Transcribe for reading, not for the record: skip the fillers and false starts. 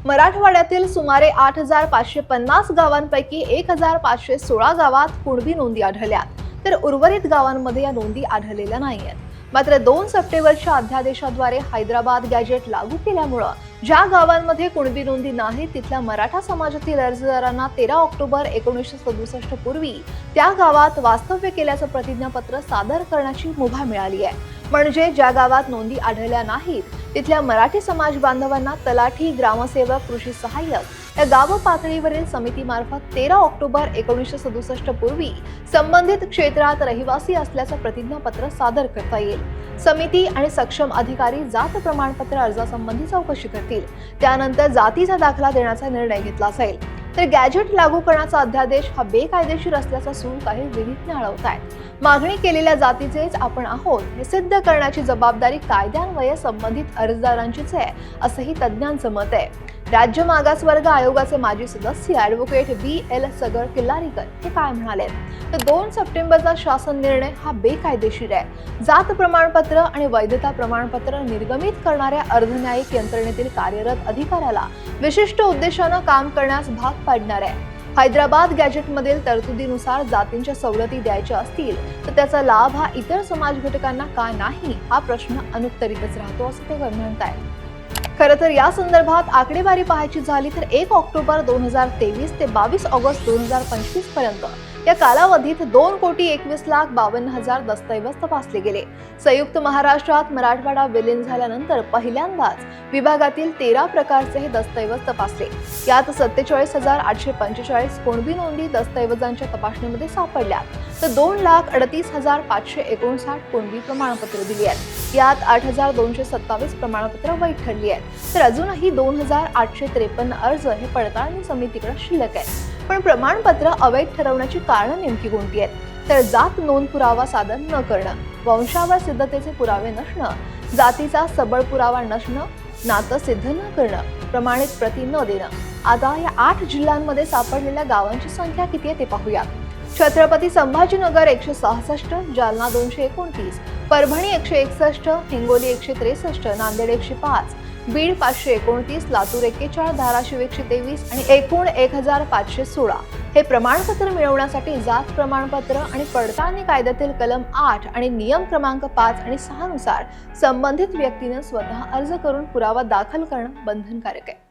मराठवाड्यातील सुमारे 8,550 गावांपैकी 1,516 गावात कुणबी नोंदी आढळल्यात, तर उर्वरित गावांमध्ये या नोंदी आढळलेल्या नाहीयेत. मात्र 2 सप्टेंबरच्या अध्यादेशाद्वारे हैदराबाद गॅजेट लागू केल्यामुळे ज्या गावांमध्ये कुणबी नोंदी नाही तिथल्या मराठा समाजातील अर्जदारांना 13 ऑक्टोबर 1967 पूर्वी त्या गावात वास्तव्य केल्याचं प्रतिज्ञापत्र सादर करण्याची मुभा मिळाली आहे. म्हणजे ज्या गावात नोंदी आढळल्या नाहीत तिथल्या मराठी समाज बांधवांना तलाठी, ग्रामसेवक, कृषी सहाय्यक या गाव पातळीवरील समितीमार्फत 13 ऑक्टोबर 1967 पूर्वी संबंधित क्षेत्रात रहिवासी असल्याचं प्रतिज्ञापत्र सादर करता येईल. समिती आणि सक्षम अधिकारी जात प्रमाणपत्र अर्जासंबंधी चौकशी करतील. त्यानंतर जातीचा दाखला देण्याचा निर्णय घेतला जाईल. तर गॅजेट लागू करण्याचा अध्यादेश हा बेकायदेशीर असल्याचा सूर काही विधिज्ञ अडवतायत. मागणी केलेल्या जातीचेच आपण आहोत हे सिद्ध करण्याची जबाबदारी कायद्यान्वये संबंधित अर्जदारांचीच आहे, असंही तज्ज्ञांचं मत आहे. राज्य मागासवर्ग आयोगाचे माजी सदस्य ॲडव्होकेट BL सगर किल्लारीकर हे काय म्हणाले, तर 2 सप्टेंबरचा शासन निर्णय हा बेकायदेशीर आहे. जात प्रमाणपत्र आणि वैधता प्रमाणपत्र निर्गमित करणाऱ्या अर्धन्यायिक यंत्रणेतील कार्यरत अधिकाऱ्याला विशिष्ट उद्देशानं काम करण्यास भाग पाडणार आहे. हैदराबाद गॅजेटमधील तरतुदीनुसार जातींच्या सवलती द्यायच्या असतील तर त्याचा लाभ हा इतर समाज घटकांना का नाही हा प्रश्न अनुत्तरितच राहतो, असं ते म्हणतायत. खरं तर या संदर्भात आकडेवारी पाहायची झाली तर 1 ऑक्टोबर 2023 ते 22 ऑगस्ट 2025 पर्यंत या कालावधीत 2,21,52,000 दस्तऐवज तपासले गेले. संयुक्त महाराष्ट्रात मराठवाडा विलीन झाल्यानंतर पहिल्यांदाच विभागातील 13 प्रकारचे हे दस्तऐवज तपासले. यात 47,845 कुणबी नोंदी दस्तऐवजांच्या तपासणीमध्ये सापडल्या, तर 2,38,559 कुणबी प्रमाणपत्र दिली आहेत. यात 8,227 प्रमाणपत्र वैध ठरली आहेत, तर अजूनही 2,853 अर्ज हे पडताळणी समितीकडे शिल्लक आहेत. पण प्रमाणपत्र अवैध ठरवण्याची कारणं नेमकी कोणती आहेत, तर जात नोंद पुरावा सादर न करणं, वंशावळ सिद्धतेचे पुरावे नसणं, जातीचा सबळ पुरावा नसणं, नातं सिद्ध न करणं, प्रमाणित प्रती न देणं. आता या 8 जिल्ह्यांमध्ये सापडलेल्या गावांची संख्या किती आहे ते पाहूया. छत्रपती संभाजीनगर 166, जालना 229, परभणी 161, हिंगोली 163, नांदेड 105, बीड 529, लातूर 41, धाराशिव 123 आणि एकूण 1,516. हे प्रमाणपत्र मिळवण्यासाठी जात प्रमाणपत्र आणि पडताळणी कायद्यातील कलम 8 आणि नियम क्रमांक 5 आणि 6 नुसार संबंधित व्यक्तीने स्वतः अर्ज करून पुरावा दाखल करणं बंधनकारक आहे.